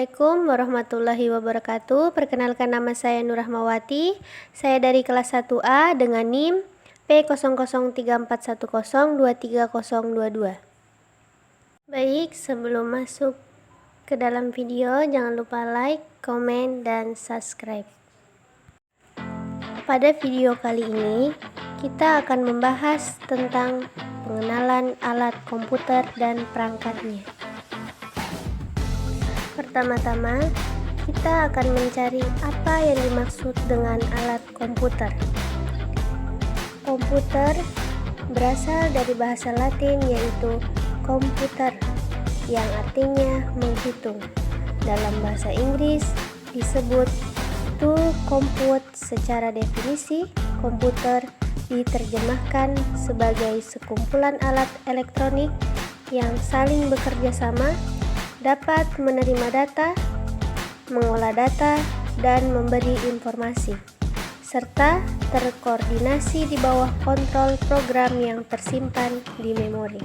Assalamualaikum warahmatullahi wabarakatuh. Perkenalkan, nama saya Nur Rahmawati. Saya dari kelas 1A dengan NIM P003410230022. Baik, sebelum masuk ke dalam video, jangan lupa like, komen, dan subscribe. Pada video kali ini, kita akan membahas tentang pengenalan alat komputer dan perangkatnya. Pertama-tama, kita akan mencari apa yang dimaksud dengan alat komputer. Komputer berasal dari bahasa Latin yaitu komputer, yang artinya menghitung. Dalam bahasa Inggris disebut to compute. Secara definisi, komputer diterjemahkan sebagai sekumpulan alat elektronik yang saling bekerja sama, dapat menerima data, mengolah data, dan memberi informasi, serta terkoordinasi di bawah kontrol program yang tersimpan di memori.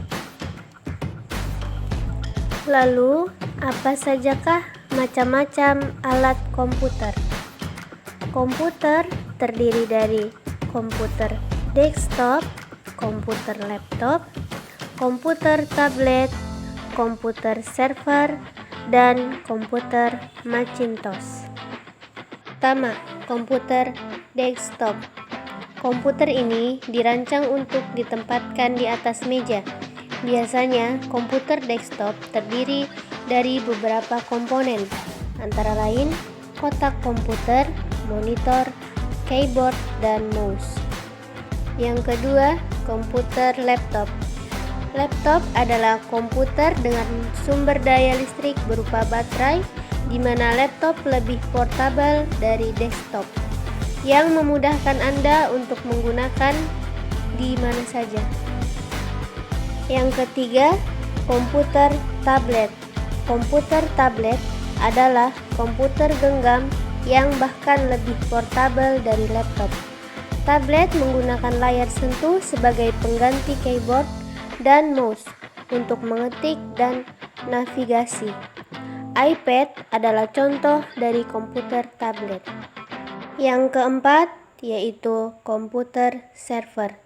Lalu, apa sajakah macam-macam alat komputer? Komputer terdiri dari komputer desktop, komputer laptop, komputer tablet, komputer server, dan komputer Macintosh. Pertama, komputer desktop. Komputer ini dirancang untuk ditempatkan di atas meja. Biasanya, komputer desktop terdiri dari beberapa komponen, antara lain kotak komputer, monitor, keyboard, dan mouse. Yang kedua, komputer laptop. Laptop adalah komputer dengan sumber daya listrik berupa baterai, di mana laptop lebih portabel dari desktop, yang memudahkan Anda untuk menggunakan di mana saja. Yang ketiga, komputer tablet. Komputer tablet adalah komputer genggam yang bahkan lebih portabel dari laptop. Tablet menggunakan layar sentuh sebagai pengganti keyboard dan mouse untuk mengetik dan navigasi. iPad adalah contoh dari komputer tablet. Yang keempat yaitu komputer server.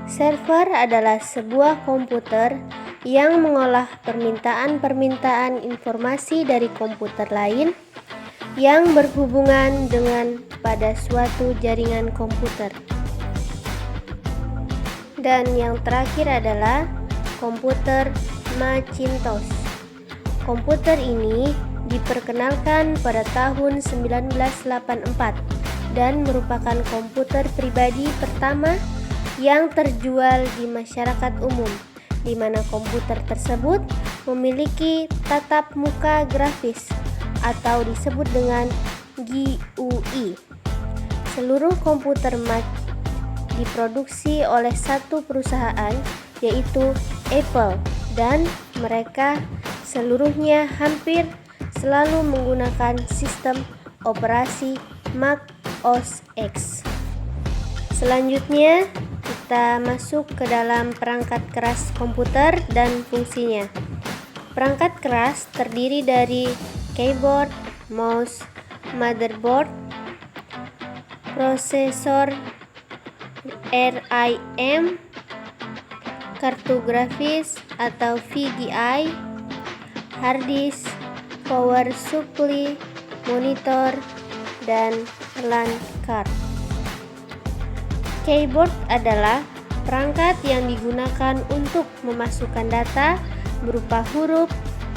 Server adalah sebuah komputer yang mengolah permintaan informasi dari komputer lain yang berhubungan dengan pada suatu jaringan komputer. Dan yang terakhir adalah komputer Macintosh. Komputer ini diperkenalkan pada tahun 1984 dan merupakan komputer pribadi pertama yang terjual di masyarakat umum, di mana komputer tersebut memiliki tatap muka grafis atau disebut dengan GUI. Seluruh komputer Mac diproduksi oleh satu perusahaan, yaitu Apple, dan mereka seluruhnya hampir selalu menggunakan sistem operasi Mac OS X. Selanjutnya, kita masuk ke dalam perangkat keras komputer dan fungsinya. Perangkat keras terdiri dari keyboard, mouse, motherboard, prosesor RAM, kartu grafis atau VGA, hard disk, power supply, monitor, dan LAN card. Keyboard adalah perangkat yang digunakan untuk memasukkan data berupa huruf,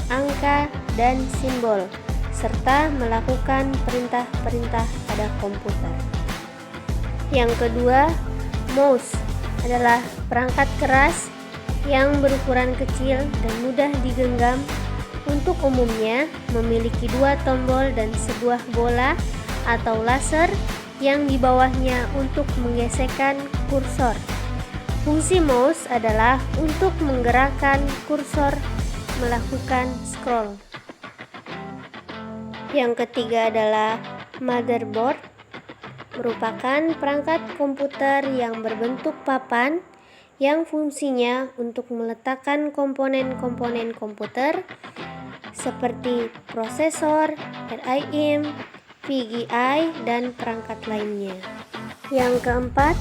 angka, dan simbol, serta melakukan perintah-perintah pada komputer. Yang kedua, mouse adalah perangkat keras yang berukuran kecil dan mudah digenggam. Untuk umumnya memiliki dua tombol dan sebuah bola atau laser yang di bawahnya untuk menggesekkan kursor. Fungsi mouse adalah untuk menggerakkan kursor melakukan scroll. Yang ketiga adalah motherboard, merupakan perangkat komputer yang berbentuk papan yang fungsinya untuk meletakkan komponen-komponen komputer seperti prosesor, RAM, VGA, dan perangkat lainnya. Yang keempat,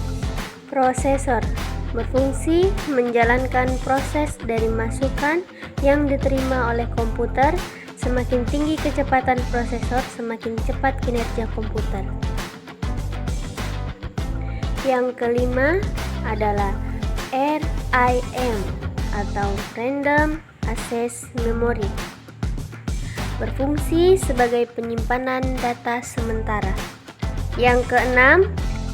prosesor berfungsi menjalankan proses dari masukan yang diterima oleh komputer. Semakin tinggi kecepatan prosesor, semakin cepat kinerja komputer. Yang kelima adalah RAM atau Random Access Memory. Berfungsi sebagai penyimpanan data sementara. Yang keenam,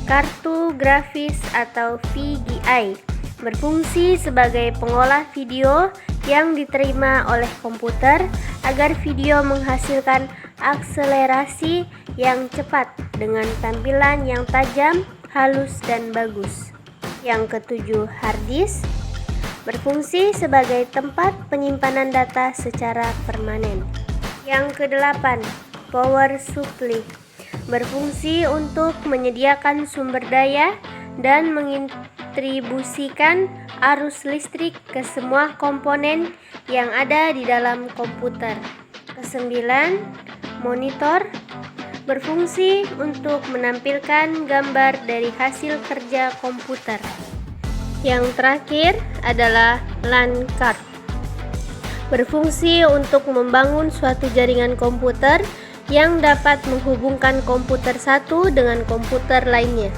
kartu grafis atau VGA. Berfungsi sebagai pengolah video yang diterima oleh komputer agar video menghasilkan akselerasi yang cepat dengan tampilan yang tajam, halus, dan bagus. Yang ketujuh, hard disk berfungsi sebagai tempat penyimpanan data secara permanen. Yang kedelapan, power supply berfungsi untuk menyediakan sumber daya dan mendistribusikan arus listrik ke semua komponen yang ada di dalam komputer. Kesembilan, monitor berfungsi untuk menampilkan gambar dari hasil kerja komputer. Yang terakhir adalah LAN card. Berfungsi untuk membangun suatu jaringan komputer yang dapat menghubungkan komputer satu dengan komputer lainnya.